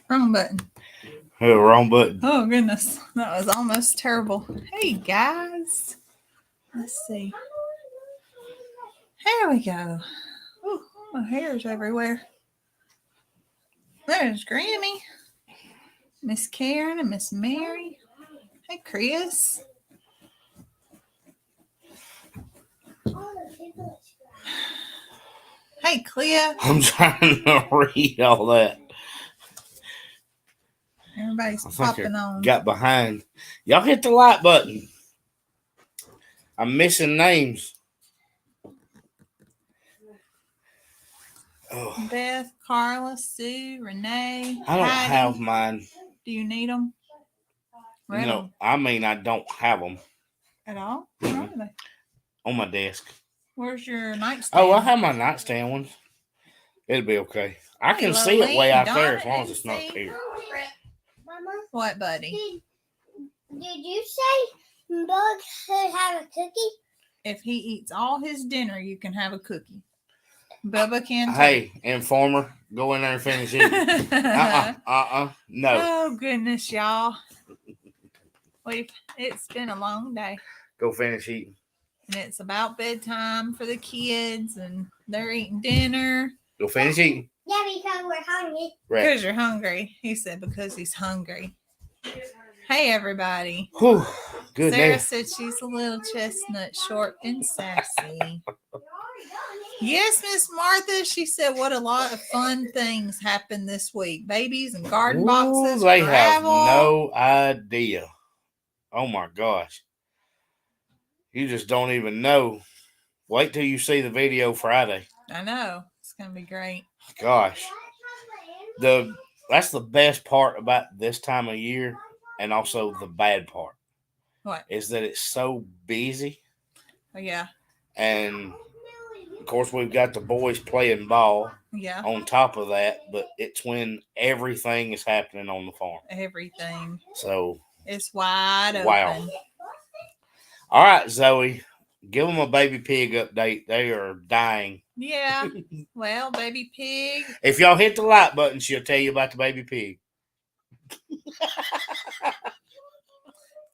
Wrong button. Oh, wrong button. Oh, goodness. That was almost terrible. Hey, guys. Let's see. There we go. Oh, my hair's everywhere. There's Grammy, Miss Karen, and Miss Mary. Hey, Chris. Hey, Clea. I'm trying to read all that. Everybody's popping on. Got behind. Y'all hit the like button. I'm missing names. Oh. Beth, Carla, Sue, Renee. I don't Heidi. have mine. Do you need them? No, I mean I don't have them at all. Where are they? On my desk. Where's your nightstand? Oh, I have my nightstand ones. It'll be okay. I can see it way out there as long as it's not here. Mama, what, buddy? Did you say Bug should have a cookie? If he eats all his dinner, you can have a cookie. Bubba can too. Hey, Informer, go in there and finish eating. No. Oh, goodness, y'all. It's been a long day. Go finish eating. And it's about bedtime for the kids, and they're eating dinner. Go finish eating. Yeah, because we're hungry. Right. Because you're hungry. He said because he's hungry. Hey, everybody. Whew. Good Sarah day. said she's a little chestnut, short and sassy. Yes, Miss Martha. She said what a lot of fun things happened this week. Babies and garden boxes. They gravel. have no idea. Oh, my gosh. You just don't even know. Wait till you see the video Friday. I know. It's going to be great. Gosh. That's the best part about this time of year, and also the bad part. What? Is that it's so busy. Oh, yeah. And, of course, we've got the boys playing ball. Yeah. On top of that, but it's when everything is happening on the farm. Everything. So. It's wide open. Wow. All right, Zoe. Give them a baby pig update. They are dying. Yeah. Well, baby pig. If y'all hit the like button, she'll tell you about the baby pig.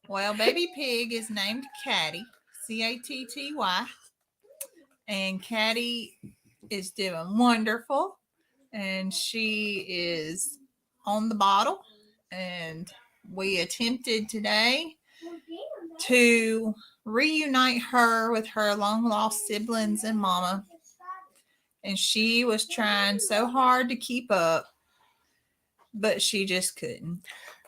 Well, baby pig is named Caddy, Catty. And Caddy is doing wonderful. And she is on the bottle. And we attempted today to reunite her with her long-lost siblings and mama. And she was trying so hard to keep up, but she just couldn't.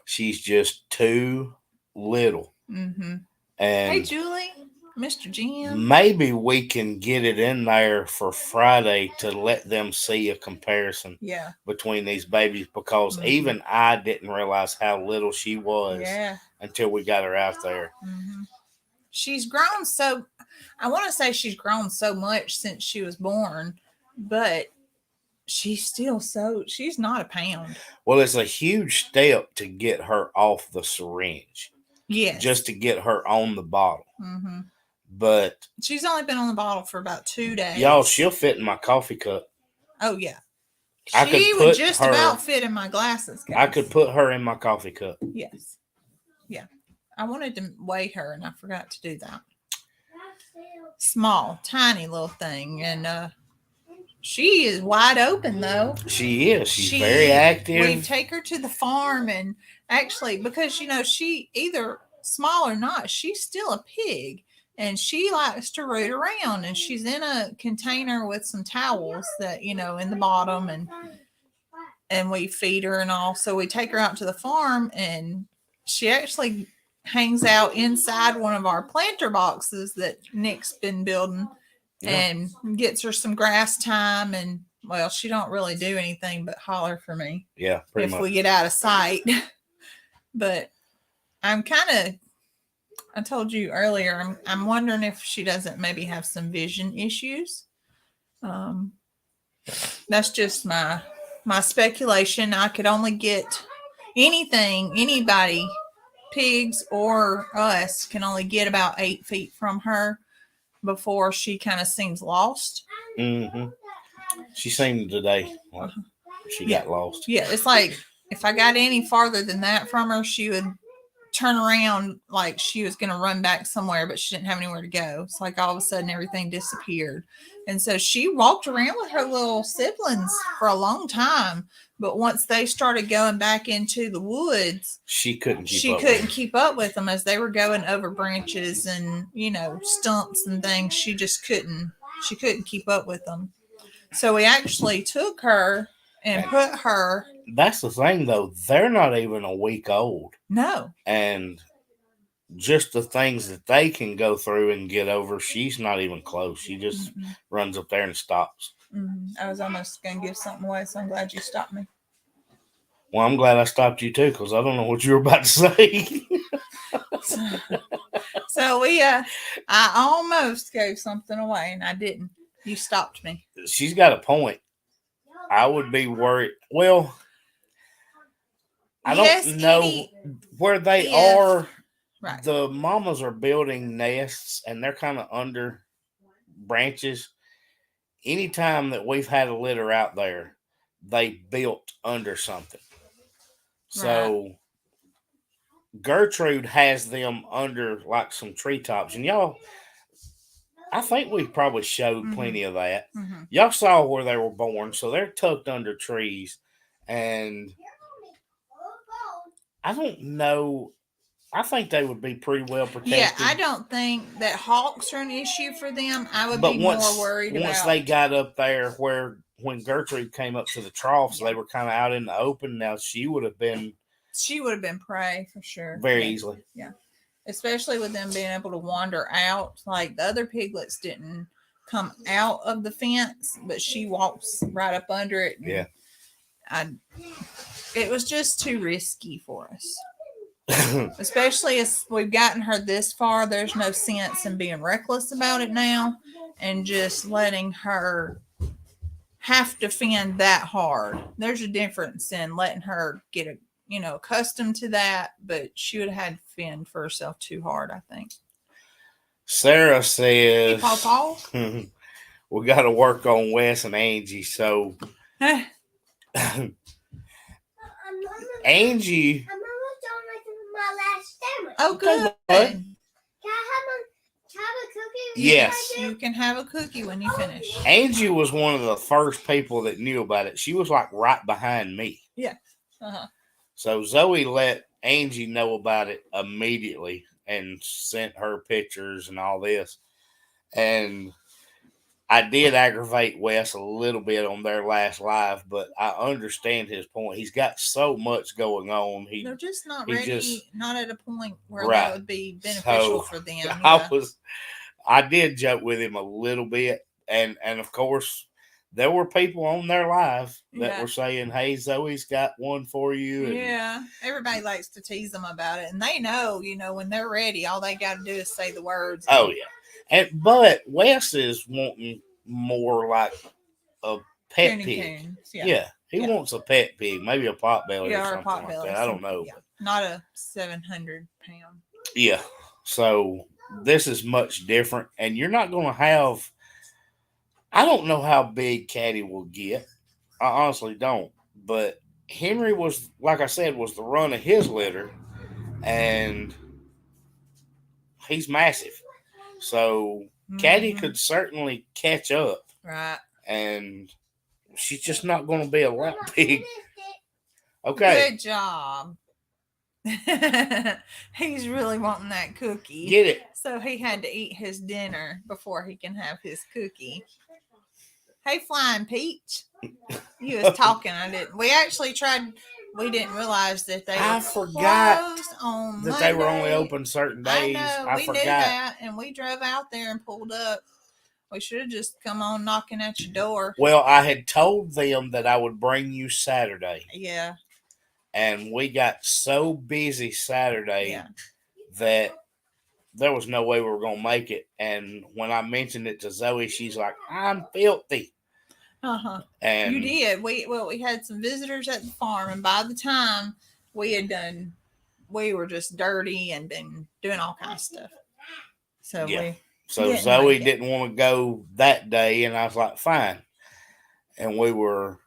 She's just too little. Mm-hmm. And hey, Julie, Mr. Jim. Maybe we can get it in there for Friday to let them see a comparison between these babies, because even I didn't realize how little she was until we got her out there. Mm-hmm. She's grown so, I want to say she's grown so much since she was born, but she's not a pound. Well, it's a huge step to get her off the syringe. Yes. Just to get her on the bottle. Mm-hmm. But she's only been on the bottle for about 2 days. Y'all, she'll fit in my coffee cup. Oh, yeah. She would just about fit in my glasses, guys. I could put her in my coffee cup. Yes. Yeah. I wanted to weigh her, and I forgot to do that. Small, tiny little thing. And she is wide open, though. She is. She's very active. We take her to the farm, and actually, because, she either small or not, she's still a pig. And she likes to root around, and she's in a container with some towels that, in the bottom, and we feed her and all. So we take her out to the farm, and she actually hangs out inside one of our planter boxes that Nick's been building and gets her some grass time. And, well, she don't really do anything but holler for me. Yeah, pretty much. If we get out of sight. But I'm I told you earlier, I'm wondering if she doesn't maybe have some vision issues. That's just my speculation. I could only get anybody, pigs or us, can only get about 8 feet from her before she kind of seems lost. Mm-hmm. She seemed today like she got lost. Yeah, it's like if I got any farther than that from her, she would turn around like she was going to run back somewhere, but she didn't have anywhere to go. It's like all of a sudden everything disappeared. And so she walked around with her little siblings for a long time. But once they started going back into the woods, she couldn't keep up with them as they were going over branches and, stumps and things. She just couldn't keep up with them. So we actually took her and put her. That's the thing, though. They're not even a week old. No. And just the things that they can go through and get over, she's not even close. She just runs up there and stops. I was almost going to give something away, so I'm glad you stopped me. Well, I'm glad I stopped you, too, because I don't know what you were about to say. So I almost gave something away, and I didn't. You stopped me. She's got a point. I would be worried. Well, I don't know where they are. Right. The mamas are building nests, and they're kind of under branches. Anytime that we've had a litter out there, they built under something. So Gertrude has them under like some treetops. And y'all, I think we probably showed plenty of that. Y'all saw where they were born, so they're tucked under trees. And I don't know. I think they would be pretty well protected. Yeah, I don't think that hawks are an issue for them. I would be more worried about. Once they got up there when Gertrude came up to the troughs, they were kind of out in the open. Now she would have been prey for sure. Very easily. Yeah. Especially with them being able to wander out. Like the other piglets didn't come out of the fence, but she walks right up under it. Yeah. It was just too risky for us. Especially as we've gotten her this far, there's no sense in being reckless about it now and just letting her have to fend that hard. There's a difference in letting her get accustomed to that, but she would have had to fend for herself too hard, I think. Sarah says, hey, Paw. We got to work on Wes and Angie. So Angie. My last sandwich. Oh, good. What? Can I have a cookie? Yes. You can have a cookie when you finish. Angie was one of the first people that knew about it. She was like right behind me. Yeah. So Zoe let Angie know about it immediately and sent her pictures and all this. And I did aggravate Wes a little bit on their last live, but I understand his point. He's got so much going on. They're just not ready, not at a point where that would be beneficial for them. I did joke with him a little bit, and of course there were people on their live that were saying, "Hey, Zoe's got one for you." And everybody likes to tease them about it, and they know, when they're ready, all they got to do is say the words. Oh yeah. But Wes is wanting more like a pet pig. Yeah. He wants a pet pig, maybe a potbelly or something like that. I don't know. Yeah. Not a 700-pound. Yeah. So this is much different. And you're not going to have, I don't know how big Caddy will get. I honestly don't. But Henry was, like I said, was the run of his litter. And he's massive. So Caddy could certainly catch up. Right. And she's just not going to be a lot big. Okay. Good job. He's really wanting that cookie. Get it. So he had to eat his dinner before he can have his cookie. Hey, Flying Peach. You was talking. I didn't. We actually tried. We didn't realize that they were closed on Monday. They were only open certain days. I forgot. Knew that, and we drove out there and pulled up. We should have just come on knocking at your door. Well, I had told them that I would bring you Saturday. Yeah. And we got so busy Saturday that there was no way we were going to make it. And when I mentioned it to Zoe, she's like, I'm filthy. And you did. We had some visitors at the farm, and by the time we were just dirty and been doing all kinds of stuff. So So Zoe didn't want to go that day, and I was like, fine. and we were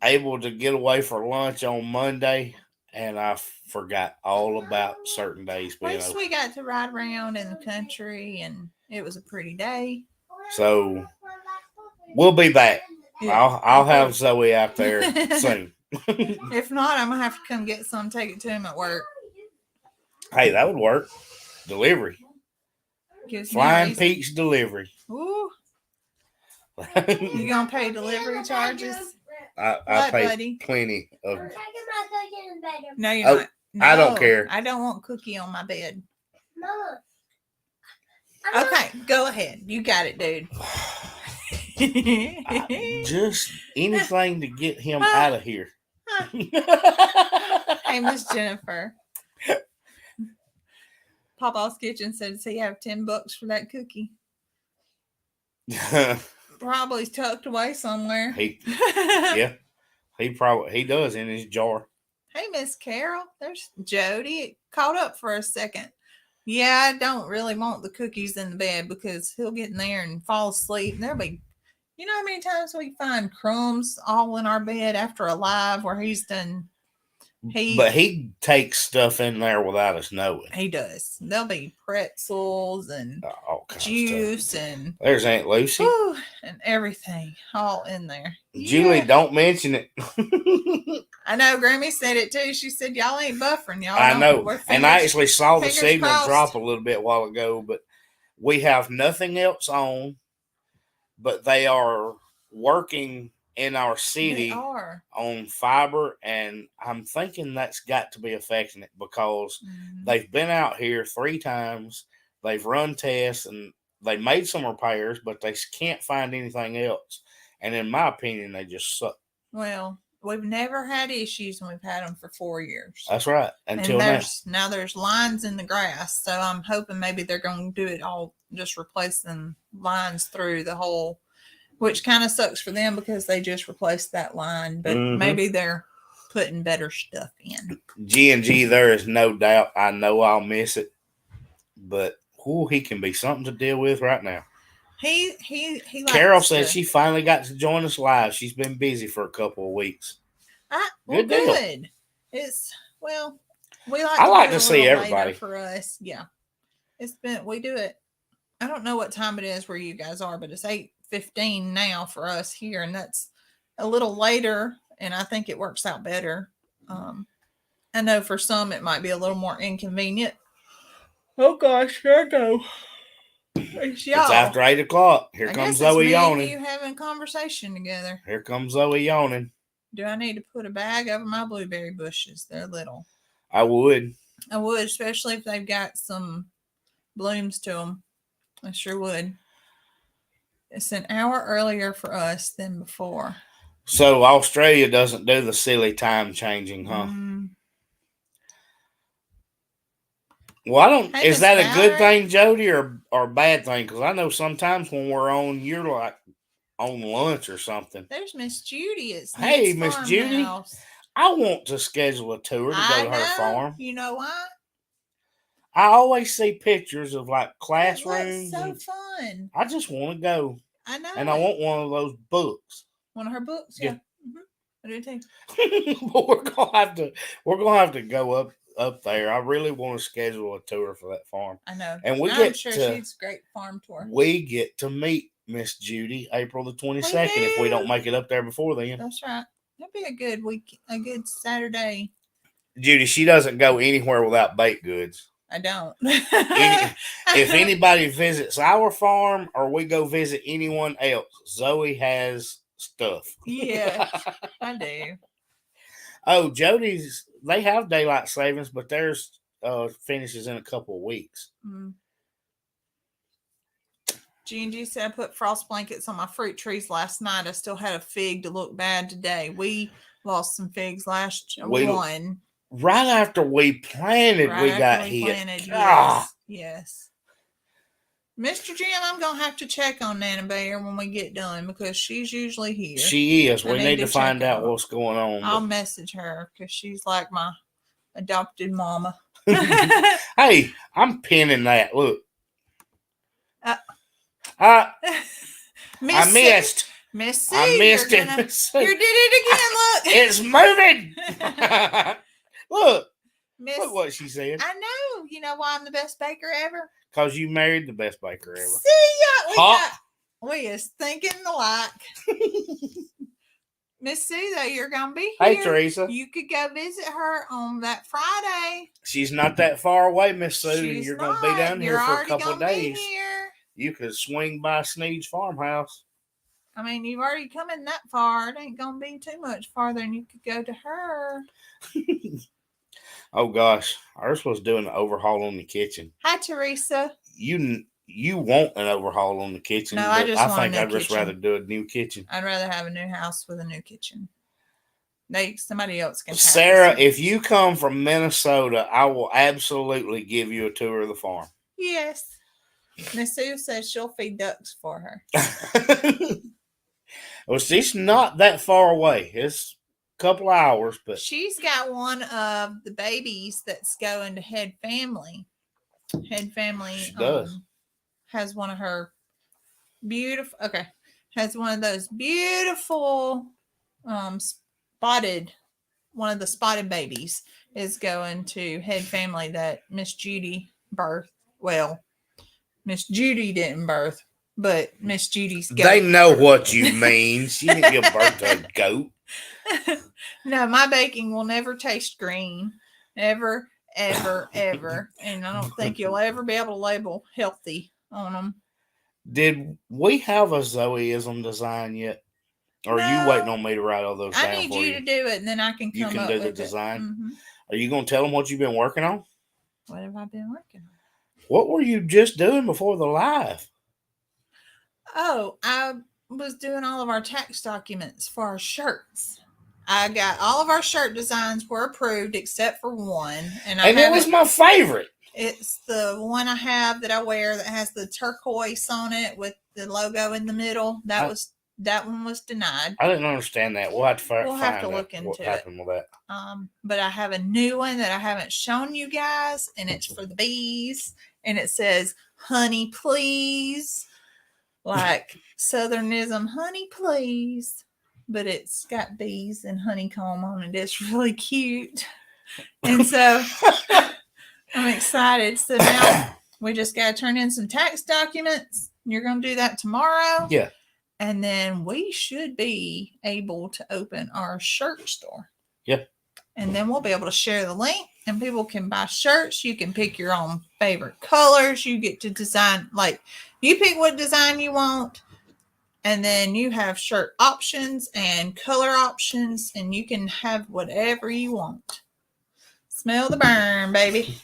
able to get away for lunch on Monday, and I forgot all about certain days At being least open. we got to ride around in the country, and it was a pretty day. So we'll be back. Yeah, I'll have Zoe out there soon. If not, I'm gonna have to come get some, take it to him at work. Hey, that would work. Delivery. Flying Peach delivery. Ooh. You gonna pay delivery charges? I pay plenty of. No, you're not. No, I don't care. I don't want Cookie on my bed. Mama. Okay, go ahead. You got it, dude. Just anything to get him out of here. Hey, Miss Jennifer. Papa's Kitchen said, "Does he have $10 for that cookie?" Probably tucked away somewhere. Yeah, he does in his jar. Hey, Miss Carol. There's Jody. It caught up for a second. Yeah, I don't really want the cookies in the bed because he'll get in there and fall asleep, and there'll be, you know how many times we find crumbs all in our bed after a live where he's done. But he takes stuff in there without us knowing. He does. There'll be pretzels and juice and there's Aunt Lucy and everything all in there. Julie, don't mention it. I know. Grammy said it too. She said, "Y'all ain't buffering, y'all." I know. And I actually saw the signal drop a little bit a while ago, but we have nothing else on. But they are working in our city on fiber, and I'm thinking that's got to be affecting it because they've been out here 3 times. They've run tests and they made some repairs, but they can't find anything else. And in my opinion, they just suck. Well, we've never had issues, and we've had them for 4 years. That's right. Until now there's lines in the grass, so I'm hoping maybe they're going to do it all, just replacing lines through the whole. Which kind of sucks for them because they just replaced that line, but maybe they're putting better stuff in. G&G, there is no doubt. I know I'll miss it, but he can be something to deal with right now. He Carol said she finally got to join us live. She's been busy for a couple of weeks. Good deal. I like to see everybody for us. Yeah, we do it. I don't know what time it is where you guys are, but it's 8:15 now for us here, and that's a little later, and I think it works out better. I know for some it might be a little more inconvenient. Oh gosh, here I go. It's after 8 o'clock. Here comes Zoe yawning. You having a conversation together. Here comes Zoe yawning. Do I need to put a bag over my blueberry bushes? They're little. I would, especially if they've got some blooms to them. I sure would. It's an hour earlier for us than before. So Australia doesn't do the silly time changing, huh? Well, I don't. Is that a good thing, Jody, or a bad thing? Because I know sometimes when we're on, you're like on lunch or something. There's Miss Judy. Hey, Miss Judy. I want to schedule a tour to go to her farm. You know why? I always see pictures of like classrooms. That's so fun. I just want to go. I know. And I want one of those books. One of her books? Yeah. I do too. But we're gonna have to go up there. I really want to schedule a tour for that farm. I know. And I'm sure she's a great farm tour. We get to meet Miss Judy April the 22nd if we don't make it up there before then. That's right. That'd be a good week, a good Saturday. Judy, she doesn't go anywhere without baked goods. I don't. If anybody visits our farm or we go visit anyone else, Zoe has stuff. Yeah, I do. Oh, Jody's, they have daylight savings, but theirs finishes in a couple of weeks. G&G said I put frost blankets on my fruit trees last night. I still had a fig to look bad today. We lost some figs one. Right after we planted, we got hit. Yes. Mr. Jim, I'm going to have to check on Nana Bear when we get done because she's usually here. She is. We need to find out what's going on. I'll message her because she's like my adopted mama. Hey, I'm pinning that. Look. I missed. Miss C, I missed it. You did it again. Look, it's moving. Look, Miss, look what she said. I know. You know why I'm the best baker ever? Because you married the best baker ever. See, we is thinking alike. Miss C, though, you're gonna be here. Hey, Teresa. You could go visit her on that Friday. She's not that far away, Miss Sue, and you're gonna be down here for a couple of days. You could swing by Sneed's farmhouse. I mean, you've already come in that far. It ain't gonna be too much farther, and you could go to her. Oh gosh, Ursula's doing an overhaul on the kitchen. Hi, Teresa. You want an overhaul on the kitchen? No, I think I'd just rather do a new kitchen. I'd rather have a new house with a new kitchen. Somebody else can. Sarah, if you come from Minnesota, I will absolutely give you a tour of the farm. Yes. Miss Sue says she'll feed ducks for her. Well, she's not that far away. It's a couple of hours, but she's got one of the babies that's going to Head Family. Head Family she does. Has one of her beautiful. Okay, has one of those beautiful spotted. One of the spotted babies is going to Head Family that Miss Judy birthed. Well, Miss Judy didn't birth, but Miss Judy's goat. They know what you mean. She didn't give birth to a goat. No, my baking will never taste green. Ever, ever, ever. And I don't think you'll ever be able to label healthy on them. Did we have a Zoeism design yet? Or are you waiting on me to write all those down for you? I need you to do it, and then I can come up with it. You can do the design? Mm-hmm. Are you going to tell them what you've been working on? What have I been working on? What were you just doing before the live? Oh, I was doing all of our tax documents for our shirts. I got all of our shirt designs were approved except for one. And it was my favorite. It's the one I have that I wear that has the turquoise on it with the logo in the middle. That one was denied. I didn't understand that. We'll have to find look into what happened with that. But I have a new one that I haven't shown you guys, and it's for the bees, and it says "Honey, please," like Southernism, "Honey, please," but it's got bees and honeycomb on it. It's really cute, and so I'm excited. So now we just got to turn in some tax documents. You're going to do that tomorrow. Yeah. And then we should be able to open our shirt store. Yep. And then we'll be able to share the link and people can buy shirts. You can pick your own favorite colors. You get to design, like you pick what design you want. And then you have shirt options and color options. And you can have whatever you want. Smell the burn, baby.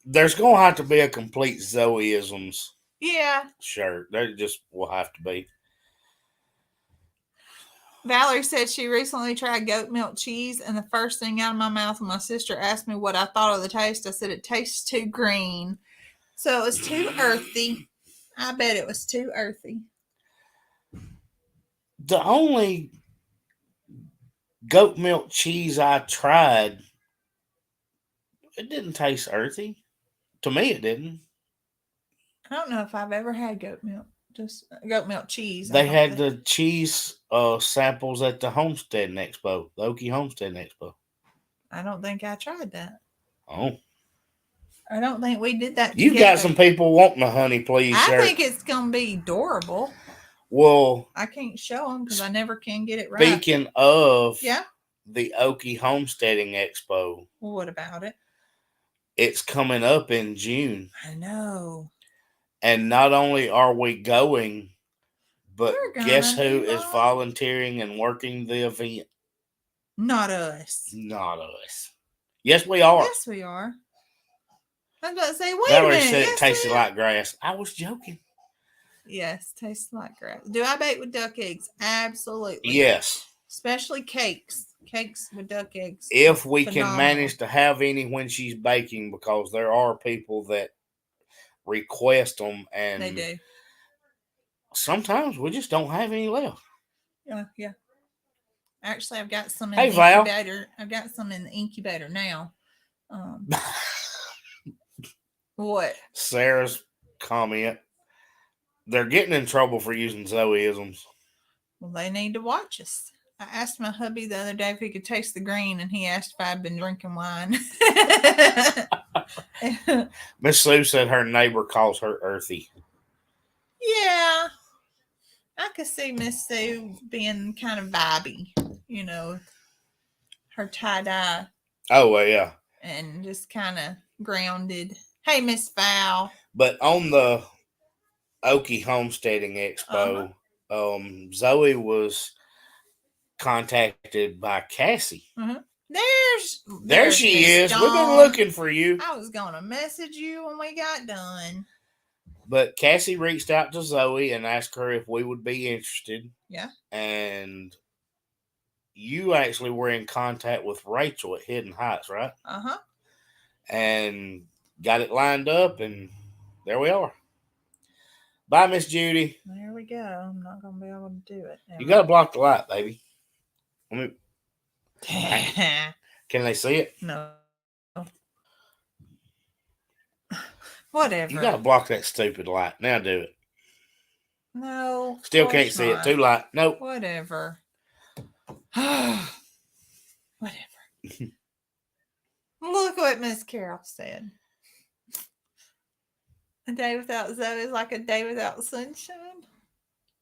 There's going to have to be a complete Zoeisms shirt. There just will have to be. Valerie said she recently tried goat milk cheese, and the first thing out of my mouth when my sister asked me what I thought of the taste, I said it tastes too green. So it was too earthy. I bet it was too earthy. The only goat milk cheese I tried, it didn't taste earthy. To me, it didn't. I don't know if I've ever had goat milk. Just goat milk cheese. They had the cheese samples at the Homesteading Expo, the Okie Homesteading Expo. I don't think I tried that. Oh. I don't think we did that together. You got some people wanting a honey please shirt. I think it's going to be adorable. Well. I can't show them because I never can get it right. Speaking of the Okie Homesteading Expo. Well, what about it? It's coming up in June. I know. And not only are we going, but guess who is volunteering and working the event? Not us. Not us. Yes, we are. Yes, we are. I was about to say, wait Valerie a minute. Said it tasted like grass. I was joking. Yes, tastes like grass. Do I bake with duck eggs? Absolutely. Yes. Especially cakes. Cakes with duck eggs. If we can manage to have any when she's baking, because there are people that request them, and they do. Sometimes we just don't have any left. Yeah. Actually, I've got some in the incubator. I've got some in the incubator now. What? Sarah's comment. they're getting in trouble for using Zoeisms. Well, they need to watch us. I asked my hubby the other day if he could taste the green, and he asked if I'd been drinking wine. Miss Sue said her neighbor calls her earthy. Yeah. I could see Miss Sue being kind of vibey, you know, her tie-dye. Oh, well, yeah. And just kind of grounded. Hey, Miss Val. But on the Okie Homesteading Expo, Zoe was contacted by Cassie. There she is. Dawn. We've been looking for you. I was going to message you when we got done. But Cassie reached out to Zoe and asked her if we would be interested. Yeah. And you actually were in contact with Rachel at Hidden Heights, right? Uh-huh. And got it lined up, and there we are. Bye, Miss Judy. There we go. I'm not going to be able to do it. You got to block the light, baby. Can they see it? No. Whatever. You got to block that stupid light. Now do it. No. Still can't see it. Too light. Nope. Whatever. Whatever. Look what Miss Carol said. A day without Zoe is like a day without sunshine.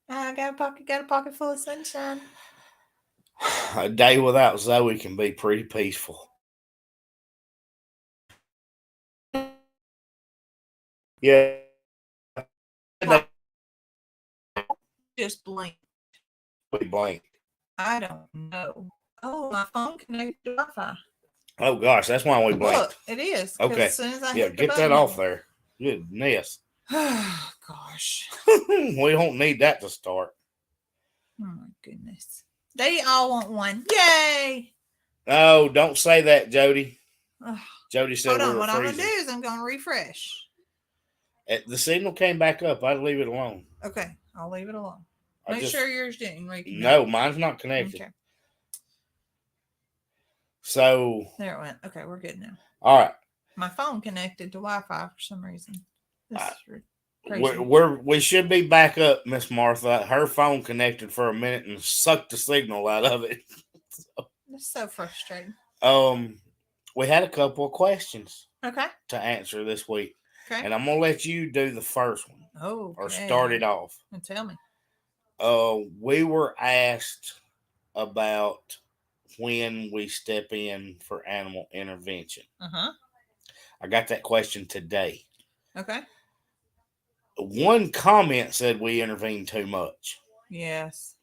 I got a pocket full of sunshine. A day without Zoe can be pretty peaceful. Yeah. Just blink. We blinked. I don't know. Oh, my phone connected to Wi-Fi. Oh gosh, that's why we blinked. Look, it is. Okay. As soon as I get that off there. Goodness. Oh gosh. We don't need that to start. Oh my goodness. They all want one. Yay! Oh, don't say that, Jody. Oh, Jody said hold on. we were What freezing. I'm gonna do is I'm gonna refresh. The signal came back up. I'd leave it alone. Okay, I'll leave it alone. Make sure yours didn't reconnect. No, mine's not connected. Okay. So there it went. Okay, we're good now. All right. My phone connected to Wi-Fi for some reason. We should be back up, Miss Martha. Her phone connected for a minute and sucked the signal out of it. It's so frustrating. We had a couple of questions. Okay. To answer this week. Okay. And I'm gonna let you do the first one. Oh. Or start it off. And tell me. We were asked about when we step in for animal intervention. Uh-huh. I got that question today. Okay. One comment said we intervene too much. Yes.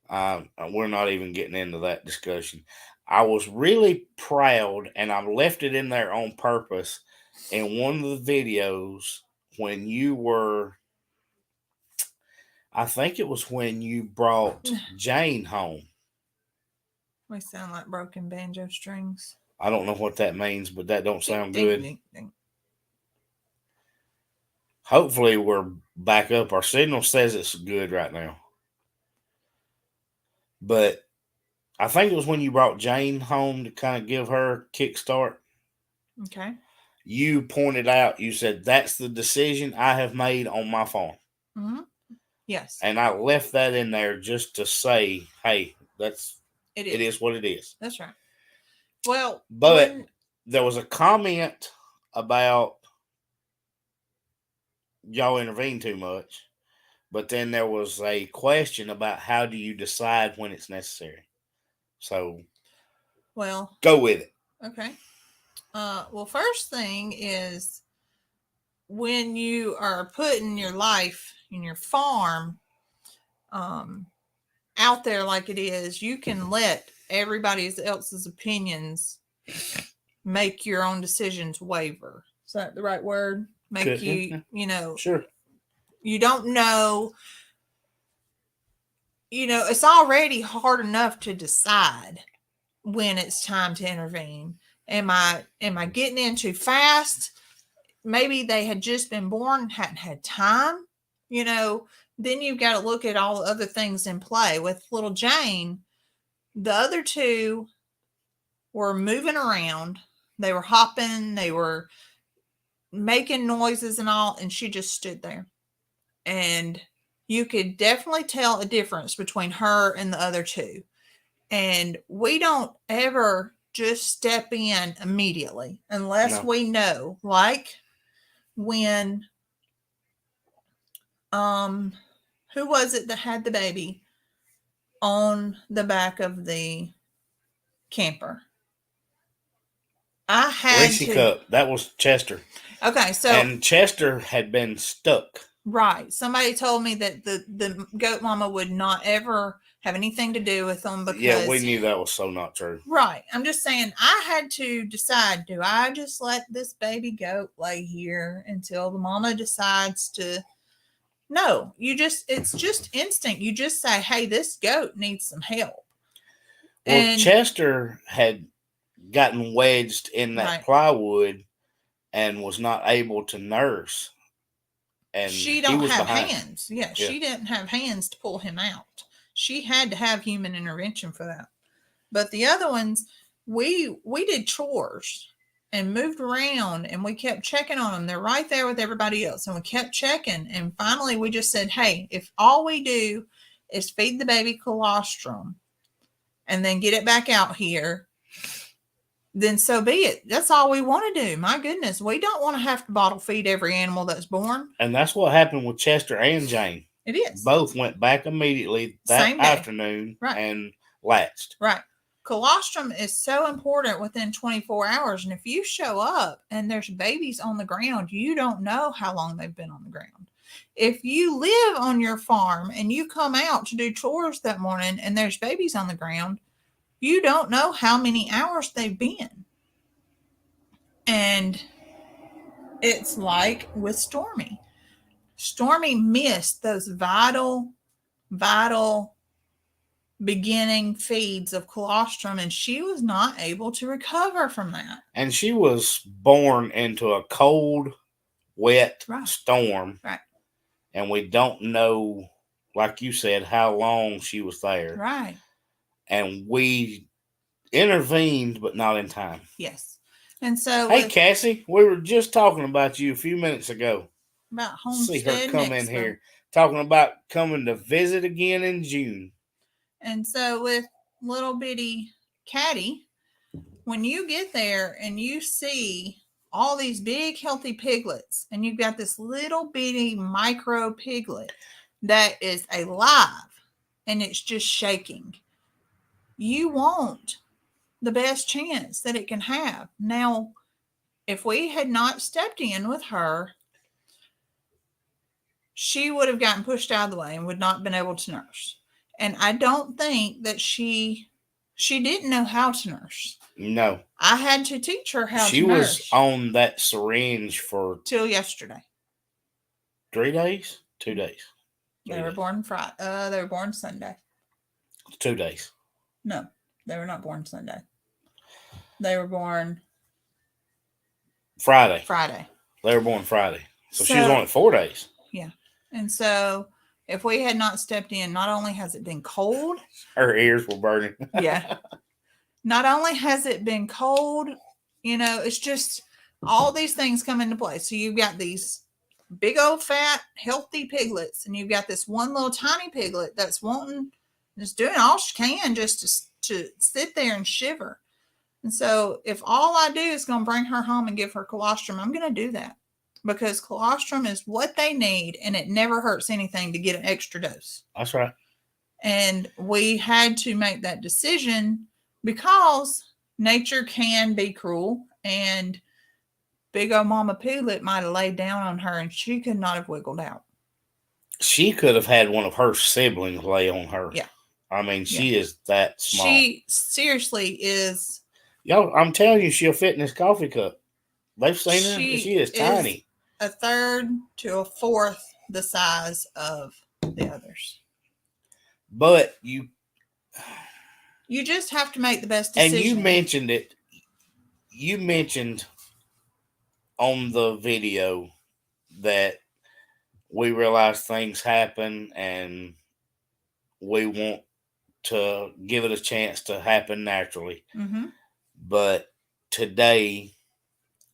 We're not even getting into that discussion. I was really proud, and I left it in there on purpose, in one of the videos when you were, I think it was when you brought Jane home. We sound like broken banjo strings. I don't know what that means, but that don't sound good. Hopefully we're back up. Our signal says it's good right now. But I think it was when you brought Jane home to kind of give her a kickstart. Okay. You pointed out, you said, that's the decision I have made on my farm. Mm-hmm. Yes. And I left that in there just to say, hey, it is what it is. That's right. Well, but there was a comment about y'all intervene too much. But then there was a question about how do you decide when it's necessary. So, well, go with it. Okay. Well, first thing is when you are putting your life in your farm out there like it is, you can let everybody else's opinions make your own decisions waver. Is that the right word? Make you know. Sure. You don't know. It's already hard enough to decide when it's time to intervene. Am I getting in too fast? Maybe they had just been born, hadn't had time. Then you've got to look at all the other things in play. With little Jane, the other two were moving around. They were hopping. They were making noises and all, and she just stood there. And you could definitely tell a difference between her and the other two. And we don't ever just step in immediately unless we know, like when who was it that had the baby on the back of the camper? I had Reese Cup. That was Chester. Okay, so and Chester had been stuck. Right. Somebody told me that the goat mama would not ever have anything to do with them because we knew that was so not true. Right. I'm just saying I had to decide, do I just let this baby goat lay here until the mama decides to No, it's just instinct. You just say, hey, this goat needs some help. Well, Chester had gotten wedged in that plywood and was not able to nurse. And she don't have hands. Yeah, she didn't have hands to pull him out. She had to have human intervention for that. But the other ones, we did chores and moved around and we kept checking on them. They're right there with everybody else. And we kept checking. And finally we just said, hey, if all we do is feed the baby colostrum and then get it back out here, then so be it. That's all we want to do. My goodness, we don't want to have to bottle feed every animal that's born. And that's what happened with Chester and Jane. It is. Both went back immediately that afternoon and latched. Right. Colostrum is so important within 24 hours. And if you show up and there's babies on the ground, you don't know how long they've been on the ground. If you live on your farm and you come out to do chores that morning and there's babies on the ground, you don't know how many hours they've been. And it's like with Stormy. Stormy missed those vital beginning feeds of colostrum, and she was not able to recover from that. And she was born into a cold, wet storm. Right. And we don't know, like you said, how long she was there. Right. And we intervened, but not in time. Yes. And so, hey, Cassie, we were just talking about you a few minutes ago. About Homestead. See her come in here talking about coming to visit again in June. And so with little bitty Caddy, when you get there and you see all these big healthy piglets and you've got this little bitty micro piglet that is alive and it's just shaking, you want the best chance that it can have. Now, if we had not stepped in with her, she would have gotten pushed out of the way and would not have been able to nurse. And I don't think that she didn't know how to nurse. No. I had to teach her how to nurse. She was on that syringe for... till yesterday. 3 days? 2 days? They were born Friday. They were born Sunday. 2 days. No, they were not born Sunday. They were born... Friday. They were born Friday. So she was only 4 days. Yeah. And so... if we had not stepped in, not only has it been cold. Her ears were burning. Yeah. Not only has it been cold, it's just all these things come into play. So you've got these big old fat, healthy piglets, and you've got this one little tiny piglet that's just doing all she can just to sit there and shiver. And so if all I do is going to bring her home and give her colostrum, I'm going to do that. Because colostrum is what they need, and it never hurts anything to get an extra dose. That's right. And we had to make that decision because nature can be cruel, and big old mama piglet might have laid down on her, and she could not have wiggled out. She could have had one of her siblings lay on her. Yeah. I mean, she is that small. She seriously is. Yo, I'm telling you, she'll fit in this coffee cup. They've seen her. She is tiny. A third to a fourth the size of the others. But you just have to make the best decision. And you mentioned it. You mentioned on the video that we realize things happen and we want to give it a chance to happen naturally. Mm-hmm. But today,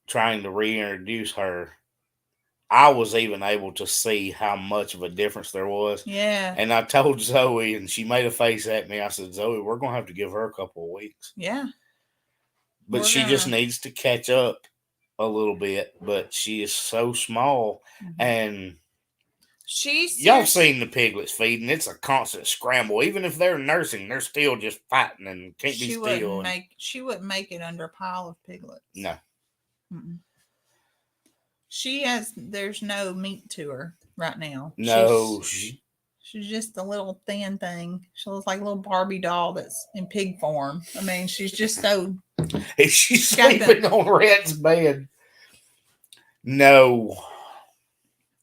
trying to reintroduce her, I was even able to see how much of a difference there was. Yeah. And I told Zoe, and she made a face at me. I said, Zoe, we're going to have to give her a couple of weeks. Yeah. But she just needs to catch up a little bit. But she is so small. Mm-hmm. And y'all seen the piglets feeding. It's a constant scramble. Even if they're nursing, they're still just fighting and can't be still. She wouldn't make it under a pile of piglets. No. Mm-mm. There's no meat to her right now. No. She's just a little thin thing. She looks like a little Barbie doll that's in pig form. I mean, she's just so. She's sleeping on Rhett's bed. No.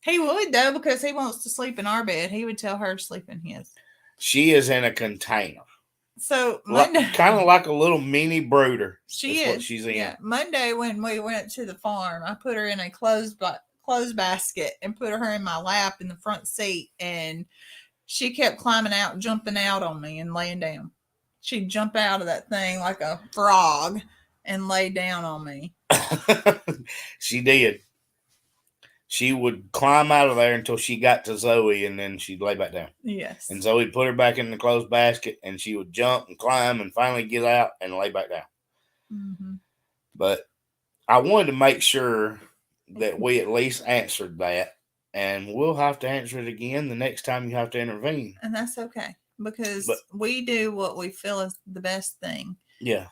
He would, though, because he wants to sleep in our bed. He would tell her to sleep in his. She is in a container. So Monday, kind of like a little mini brooder. She is. What she's in. Yeah. Monday when we went to the farm, I put her in a clothes basket and put her in my lap in the front seat, and she kept climbing out, jumping out on me, and laying down. She'd jump out of that thing like a frog and lay down on me. She did. She would climb out of there until she got to Zoe, and then she'd lay back down. Yes. And Zoe would put her back in the clothes basket, and she would jump and climb and finally get out and lay back down. Mm-hmm. But I wanted to make sure that we at least answered that, and we'll have to answer it again the next time you have to intervene. And that's okay, because we do what we feel is the best thing. Yeah.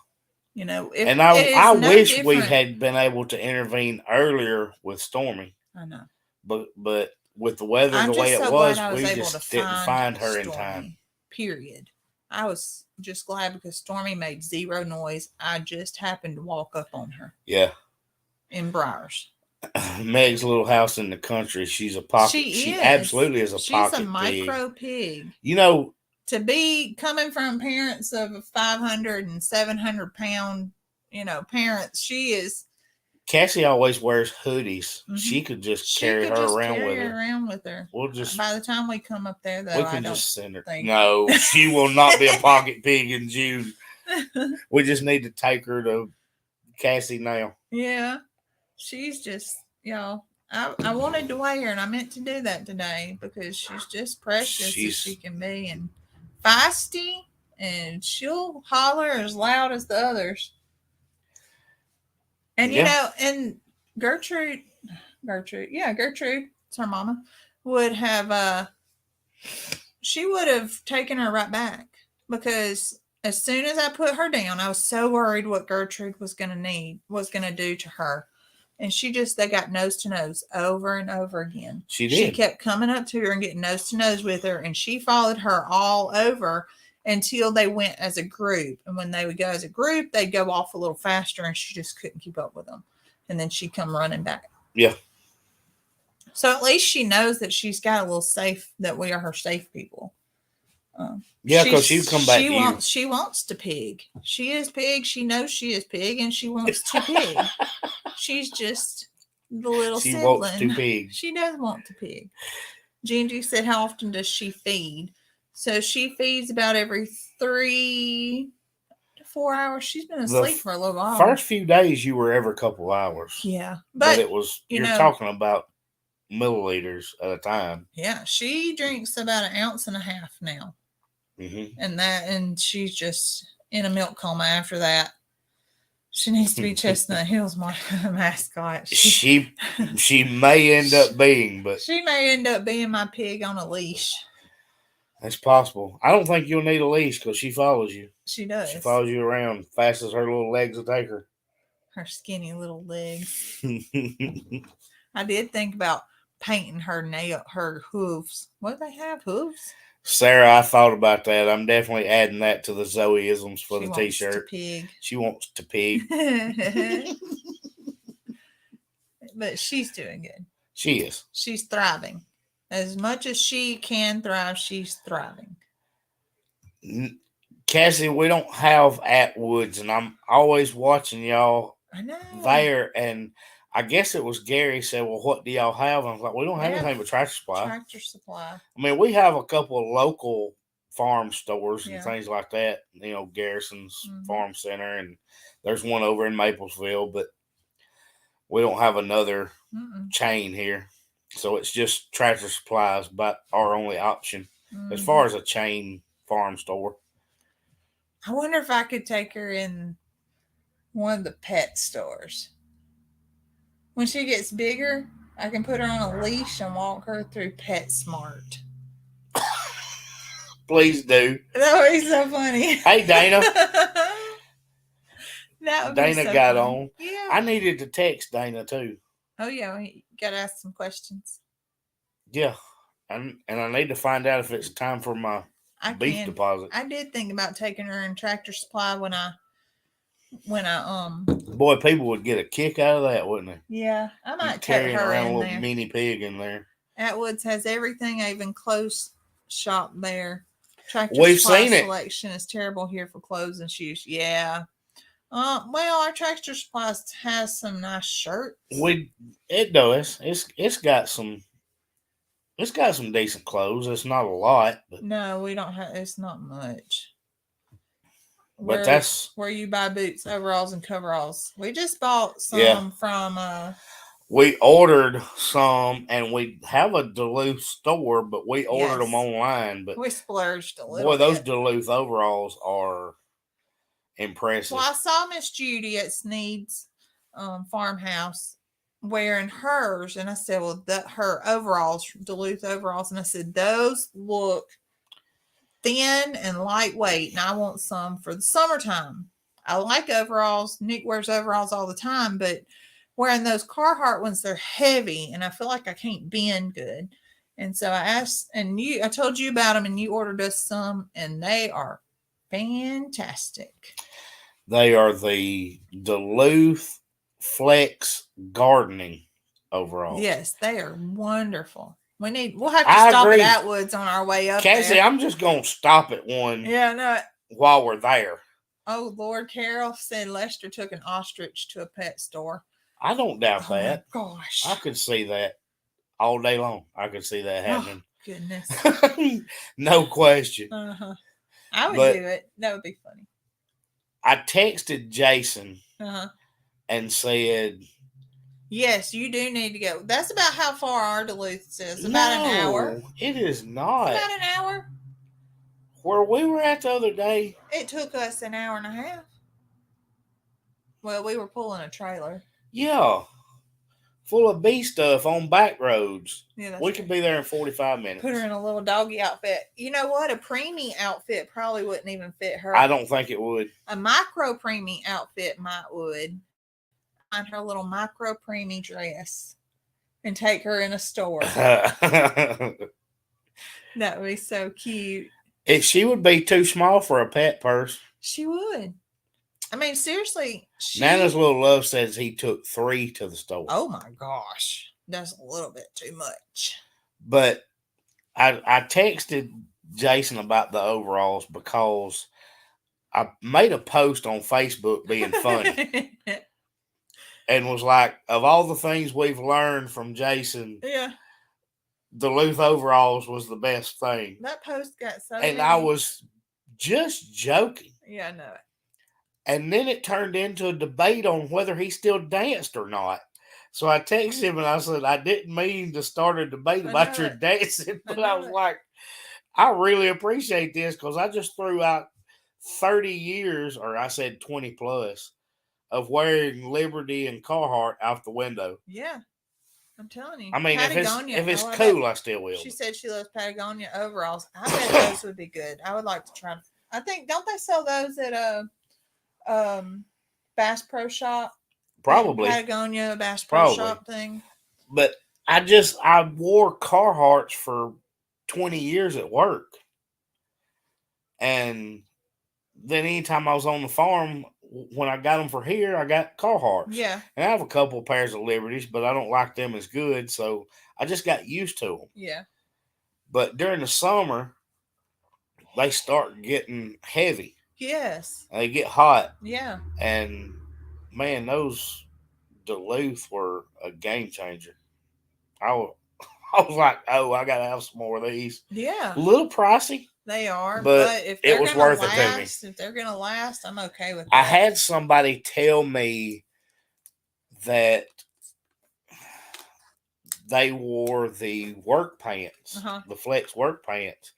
You know, and I wish we had been able to intervene earlier with Stormy. I know. But with the weather the way it was, we just didn't find her in time. Period. I was just glad because Stormy made zero noise. I just happened to walk up on her. Yeah. In Briars. Meg's little house in the country. She's a pocket. She absolutely is a pocket pig. She's a micro pig. You know, to be coming from parents of 500 and 700 pound, parents, she is. Cassie always wears hoodies. Mm-hmm. She could just carry her around with her. We'll just by the time we come up there, though, we can just send her. No, she will not be a pocket pig in June. We just need to take her to Cassie now. Yeah, she's just I wanted to weigh her, and I meant to do that today because she's just precious as she can be, and feisty, and she'll holler as loud as the others. And, and Gertrude, it's her mama, would have, she would have taken her right back because as soon as I put her down, I was so worried what Gertrude was going to do to her. And they got nose to nose over and over again. She did. She kept coming up to her and getting nose to nose with her, and she followed her all over until they went as a group. And when they would go as a group, they'd go off a little faster, and she just couldn't keep up with them. And then she'd come running back. Yeah. So at least she knows that she's got a little safe, that we are her safe people. Yeah, because she would come back to you. She wants to pig. She is pig. She knows she is pig, and she wants to pig. She's just the little sibling. She wants to pig. She does want to pig. Gingy said, how often does she feed? So she feeds about every 3 to 4 hours. She's been asleep for a little while. First few days, you were every couple hours. Yeah. But it was, you're talking about milliliters at a time. Yeah. She drinks about 1.5 ounces now. Mm-hmm. And she's just in a milk coma after that. She needs to be Chestnut Hills mascot. She may end up being, but she may end up being my pig on a leash. That's possible. I don't think you'll need a leash because she follows you. She does. She follows you around fast as her little legs will take her. Her skinny little legs. I did think about painting her hooves. What do they have? Hooves? Sarah, I thought about that. I'm definitely adding that to the Zoe-isms for the t-shirt. She wants to pig. But she's doing good. She is. She's thriving. As much as she can thrive, she's thriving. Cassie, we don't have Atwoods, and I'm always watching y'all there. And I guess it was Gary said, well, what do y'all have? And I was like, we don't have anything but Tractor Supply. Tractor Supply. I mean, we have a couple of local farm stores and things like that. Garrison's Farm Center, and there's one over in Maplesville, but we don't have another chain here. So it's just Tractor Supply's but our only option as Mm-hmm. far as a chain farm store. I wonder if I could take her in one of the pet stores. When she gets bigger, I can put her on a leash and walk her through PetSmart. Please do. That would be so funny. Hey, Dana. That would Dana be so got funny. on. Yeah. I needed to text Dana too. Oh yeah, you gotta ask some questions. Yeah, and I need to find out if it's time for my beef deposit. I did think about taking her in Tractor Supply when I Boy, people would get a kick out of that, wouldn't they? Yeah, I might carrying take her around in a little there. mini pig in there. Atwoods has everything, even clothes shop there. Tractor We've Supply seen selection is terrible here for clothes and shoes. Yeah. Well, our Tractor Supply has some nice shirts. It does. It's got some decent clothes. It's not a lot, but no, we don't have. It's not much. But that's where you buy boots, overalls, and coveralls. We just bought some from. We ordered some, and we have a Duluth store, but we ordered them online. But we splurged a little. Boy, those Duluth overalls are impressive. Well, I saw Miss Judy at Sneed's farmhouse wearing hers, and I said, "Well, her overalls, Duluth overalls," and I said, "Those look thin and lightweight, and I want some for the summertime. I like overalls. Nick wears overalls all the time, but wearing those Carhartt ones, they're heavy, and I feel like I can't bend good." And so I asked, and I told you about them, and you ordered us some, and they are fantastic. They are the Duluth Flex gardening overalls. Yes, they are wonderful. We'll have to stop at Atwoods on our way up Cassie, there. I'm just going to stop at one. Yeah, no. While we're there. Oh, Lord, Carol said Lester took an ostrich to a pet store. I don't doubt that. Oh, gosh. I could see that all day long. I could see that happening. Oh, goodness. No question. Uh-huh. I would do it. That would be funny. I texted Jason and said, "Yes, you do need to go." That's about how far our Duluth is. About an hour. It is not. About an hour. Where we were at the other day. It took us an hour and a half. Well, we were pulling a trailer. Yeah. Full of bee stuff on back roads. Yeah, we could be there in 45 minutes. Put her in a little doggy outfit. You know what? A preemie outfit probably wouldn't even fit her. I don't think it would. A micro preemie outfit would. Find her a little micro preemie dress and take her in a store. That would be so cute. If she would be too small for a pet purse. She would. I mean, seriously. Nana's little love says he took 3 to the store. Oh my gosh. That's a little bit too much. But I texted Jason about the overalls because I made a post on Facebook being funny. And was like, of all the things we've learned from Jason, Duluth overalls was the best thing. That post got so And I was just joking. Yeah, I know it. And then it turned into a debate on whether he still danced or not. So I texted him and I said, I didn't mean to start a debate about your dancing, but I was like, I really appreciate this because I just threw out 30 years, or I said 20 plus, of wearing Liberty and Carhartt out the window. Yeah. I'm telling you. I mean, if it's cool, I still will. She said she loves Patagonia overalls. I bet those would be good. I would like to try. I think, don't they sell those at Bass Pro Shop? Probably. Patagonia Bass Pro Shop thing. But I wore Carhartts for 20 years at work. And then anytime I was on the farm, when I got them for here, I got Carhartts. Yeah. And I have a couple of pairs of Liberties, but I don't like them as good. So I just got used to them. Yeah. But during the summer, they start getting heavy. Yes. They get hot. Yeah. And man, those Duluth were a game changer. I was like, oh, I got to have some more of these. Yeah. A little pricey. They are, but if it was worth it to me. If they're going to last, I'm okay with that. I had somebody tell me that they wore the work pants, the flex work pants,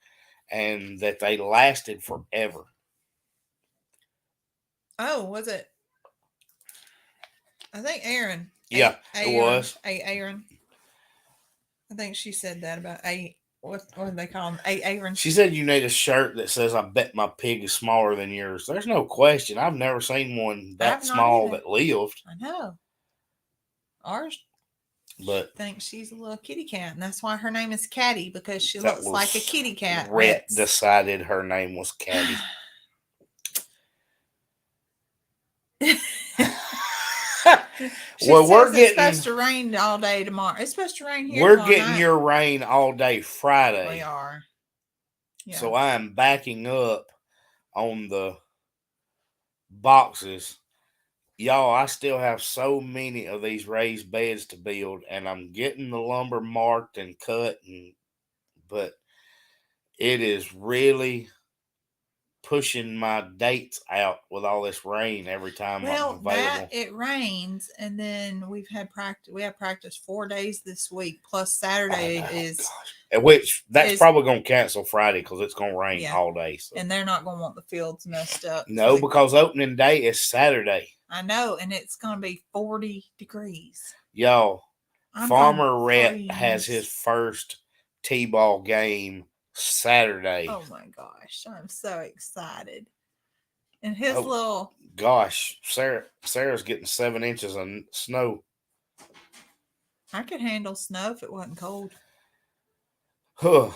and that they lasted forever. Oh, was it? I think Aaron. Yeah, it was. Aaron. I think she said that about what do they call them? Aaron. She said you need a shirt that says, "I bet my pig is smaller than yours." There's no question. I've never seen one that small that lived. I know. Ours. But thinks she's a little kitty cat, and that's why her name is Caddy, because she looks like a kitty cat. Rhett decided her name was Caddy. Well, we're getting. It's supposed to rain all day tomorrow. It's supposed to rain here. We're getting your rain all day Friday. We are. Yeah. So I am backing up on the boxes. Y'all, I still have so many of these raised beds to build, and I'm getting the lumber marked and cut, but it is really pushing my dates out with all this rain every time I'm available. It rains, and then we have practice 4 days this week, plus Saturday which that's probably going to cancel Friday because it's going to rain all day. So. And they're not going to want the fields messed up. No, because opening day is Saturday. I know, and it's going to be 40 degrees. Y'all, Farmer Rhett has his first T-ball game Saturday. Oh my gosh, I'm so excited. And his little... Gosh, Sarah's getting 7 inches of snow. I could handle snow if it wasn't cold. Huh.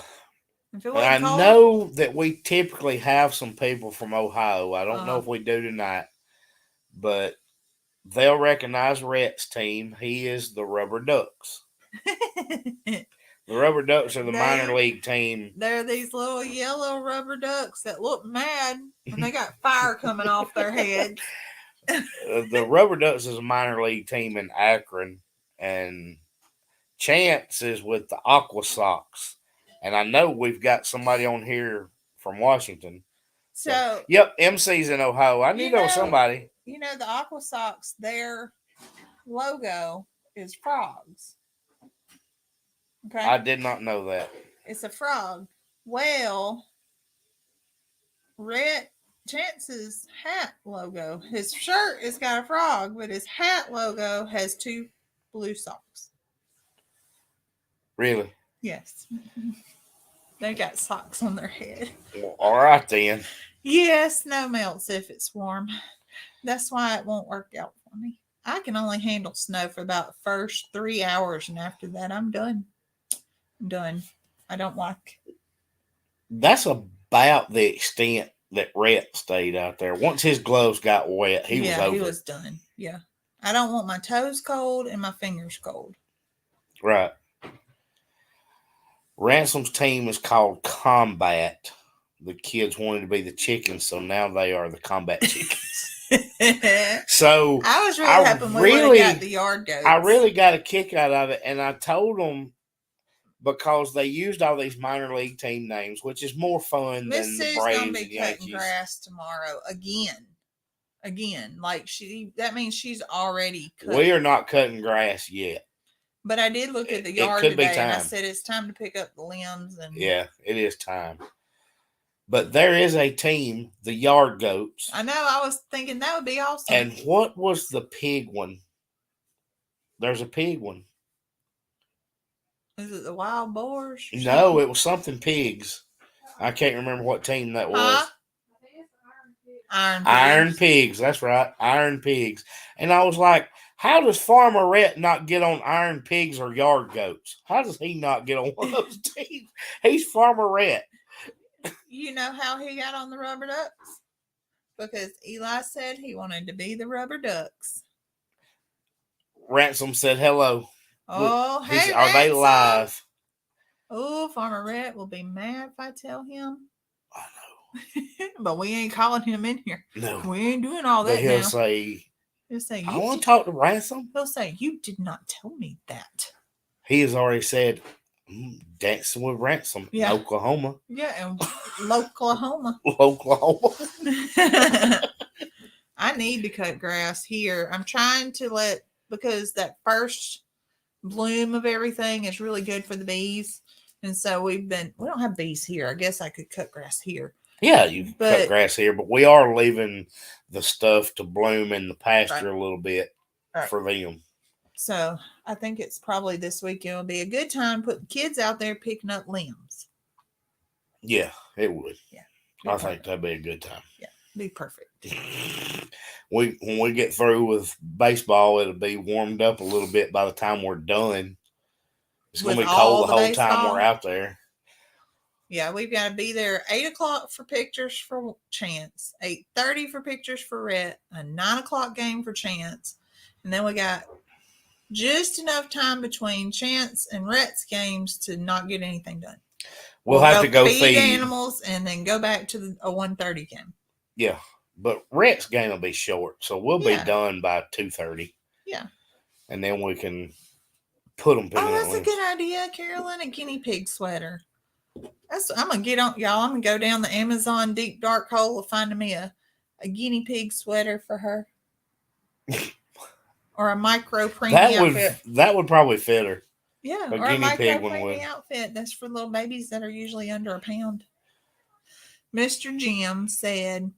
I know that we typically have some people from Ohio. I don't know if we do tonight. But they'll recognize Rhett's team. He is the Rubber Ducks. The Rubber Ducks are the minor league team. They're these little yellow rubber ducks that look mad, and they got fire coming off their heads. The Rubber Ducks is a minor league team in Akron, and Chance is with the Aqua Sox. And I know we've got somebody on here from Washington. So yep, MC's in Ohio. I knew there was somebody. You know, the Aqua Sox, their logo is frogs. Okay. I did not know that. It's a frog. Well, Chance's hat logo, his shirt has got a frog, but his hat logo has 2 blue socks. Really? Yes. They got socks on their head. Well, all right then. Yes, snow melts if it's warm. That's why it won't work out for me. I can only handle snow for about the first 3 hours, and after that, I'm done. I don't like. That's about the extent that Rhett stayed out there. Once his gloves got wet, he was over. He was done. Yeah. I don't want my toes cold and my fingers cold. Right. Ransom's team is called Combat. The kids wanted to be the chickens, so now they are the Combat Chickens. So I was really hoping we would have got the yard goats. I really got a kick out of it, and I told them because they used all these minor league team names, which is more fun than the Braves and Yankees. Miss Sue's gonna be cutting grass tomorrow again. Like that means she's already cut. We are not cutting grass yet. But I did look at the yard today, and I said it's time to pick up the limbs. And yeah, it is time. But there is a team, the Yard Goats. I know. I was thinking that would be awesome. And what was the pig one? There's a pig one. Is it the Wild Boars? No, it was something pigs. I can't remember what team that was. Iron Pigs. That's right. Iron Pigs. And I was like, how does Farmer Rhett not get on Iron Pigs or Yard Goats? How does he not get on one of those teams? He's Farmer Rhett. You know how he got on the Rubber Ducks? Because Eli said he wanted to be the Rubber Ducks. Ransom said hello. Oh, hey, are they live? Oh, Farmer Rhett will be mad if I tell him. I know. But we ain't calling him in here. No. We ain't doing all that. He'll say, I want to talk to Ransom. He'll say, you did not tell me that. He has already said, dancing with Ransom in Oklahoma. Yeah, and Oklahoma. Oklahoma. I need to cut grass here. I'm trying to because that first bloom of everything is really good for the bees. And so we don't have bees here. I guess I could cut grass here. Yeah, you cut grass here, but we are leaving the stuff to bloom in the pasture a little bit for them. So I think it's probably this weekend will be a good time putting kids out there picking up limbs. Yeah, it would. Yeah. I think that'd be a good time. Yeah, be perfect. When we get through with baseball, it'll be warmed up a little bit by the time we're done. It's going to be cold the whole time we're out there. Yeah, we've got to be there 8 o'clock for pictures for Chance, 8:30 for pictures for Rhett, a 9 o'clock game for Chance, and then we got just enough time between Chance and Rhett's games to not get anything done. We'll have to go feed animals and then go back to a 1:30 game. Yeah, but Rhett's game will be short, so we'll be done by 2:30. Yeah, and then we can put them. Oh, that's a good idea, Carolyn. A guinea pig sweater. I'm gonna get on, y'all. I'm gonna go down the Amazon deep dark hole of finding me a guinea pig sweater for her, or a micro preemie outfit. That would probably fit her. Yeah, or a micro preemie outfit. That's for little babies that are usually under a pound. Mr. Jim said,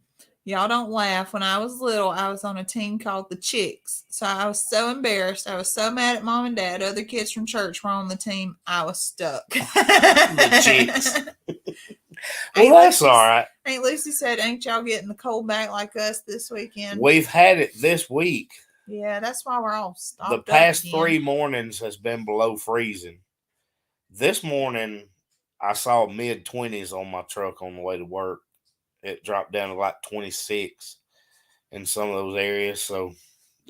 "Y'all don't laugh. When I was little, I was on a team called the Chicks. So I was so embarrassed. I was so mad at mom and dad. Other kids from church were on the team. I was stuck." The Chicks. Well, that's all right. Aunt Lucy said, "Ain't y'all getting the cold back like us this weekend?" We've had it this week. Yeah, that's why we're all stopped. The past 3 mornings has been below freezing. This morning, I saw mid-20s on my truck on the way to work. It dropped down to like 26 in some of those areas. So,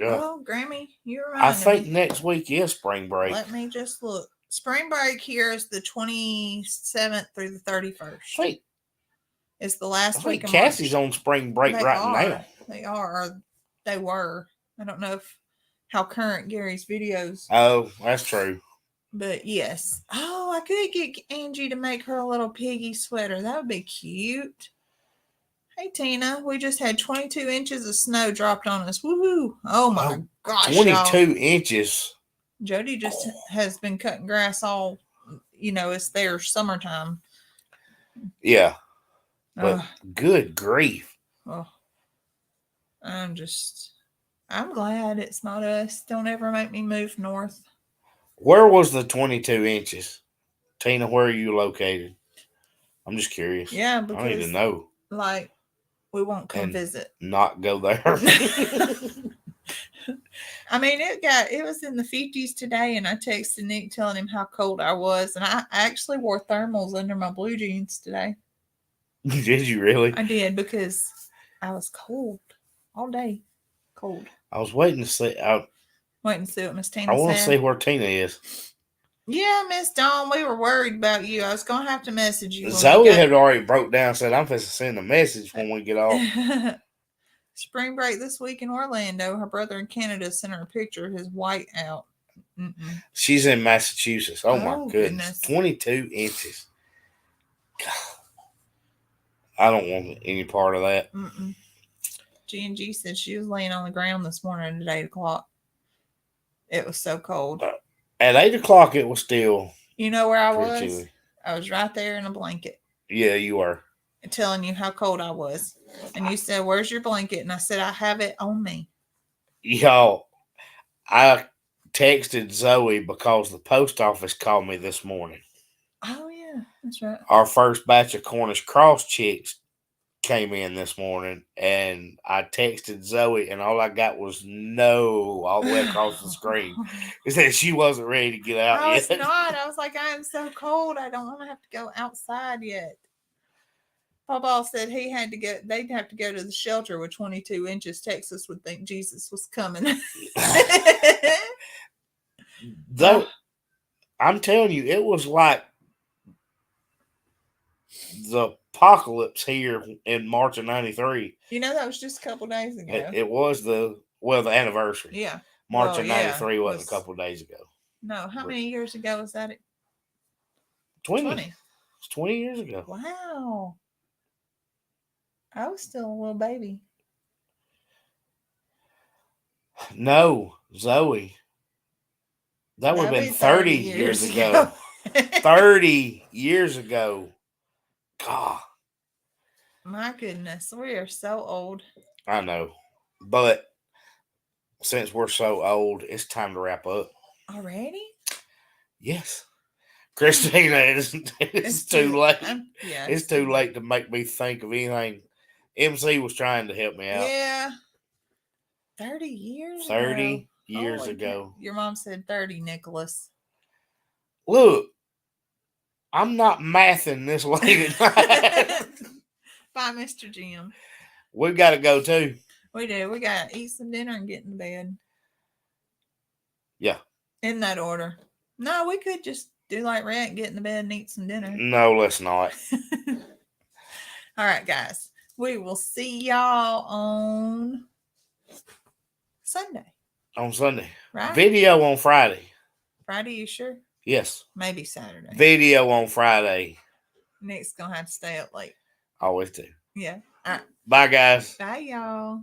oh, Grammy, you're right. I think next week is spring break. Let me just look. Spring break here is the 27th through the 31st. Wait, it's the last week of Cassie's March. On spring break now. They are. Or they were. I don't know how current Gary's videos. Oh, that's true. But yes. Oh, I could get Angie to make her a little piggy sweater. That would be cute. Hey, Tina, we just had 22 inches of snow dropped on us. Woohoo. Oh, my gosh. 22 inches. Jody just has been cutting grass all, it's their summertime. Yeah. But good grief. Oh, I'm glad it's not us. Don't ever make me move north. Where was the 22 inches? Tina, where are you located? I'm just curious. Yeah, because I need to know. Like, we won't come visit. Not go there. I mean, it was in the 50s today, and I texted Nick telling him how cold I was, and I actually wore thermals under my blue jeans today. Did you really? I did, because I was cold all day. Cold. I was waiting to see. Waiting to see what Miss Tina said. I want to see where Tina is. Yeah, Miss Dawn, we were worried about you. I was going to have to message you. Zoe had already broke down and said, I'm supposed to send a message when we get off. Spring break this week in Orlando. Her brother in Canada sent her a picture of his white out. She's in Massachusetts. Oh my goodness. 22 inches. God. I don't want any part of that. G&G said she was laying on the ground this morning at 8 o'clock. It was so cold. At 8 o'clock, it was still. You know where I was? Chilly. I was right there in a blanket. Yeah, you were. Telling you how cold I was. And you said, "Where's your blanket?" And I said, "I have it on me." Y'all, I texted Zoe because the post office called me this morning. Oh, yeah, that's right. Our first batch of Cornish Cross chicks came in this morning, and I texted Zoe, and all I got was no all the way across the screen. It said she wasn't ready to get out yet. I was not. I was like, I am so cold. I don't want to have to go outside yet. Papa said they'd have to go to the shelter with 22 inches. Texas would think Jesus was coming. Though, I'm telling you, it was like the apocalypse here in March of 93. That was just a couple days ago. It was the anniversary. Yeah. March of 93 wasn't a couple of days ago. No. How many years ago was that? 20. It's 20 years ago. Wow. I was still a little baby. No, Zoe. That would have been 30 years ago. 30 years ago. God. My goodness, we are so old. I know. But since we're so old, it's time to wrap up. Already? Yes. Christina, it's too late. It's too late to make me think of anything. MC was trying to help me out. Yeah. 30 years 30 years ago. Your mom said 30, Nicholas. Look, I'm not mathing this late at night. Bye, Mr. Jim. We've got to go too. We do. We got to eat some dinner and get in bed. Yeah. In that order. No, we could just do like Rat, get in the bed and eat some dinner. No, let's not. All right, guys. We will see y'all on Sunday. On Sunday. Right? Video on Friday. Friday, you sure? Yes. Maybe Saturday. Video on Friday. Nick's going to have to stay up late. Always do. Yeah. All right. Bye, guys. Bye, y'all.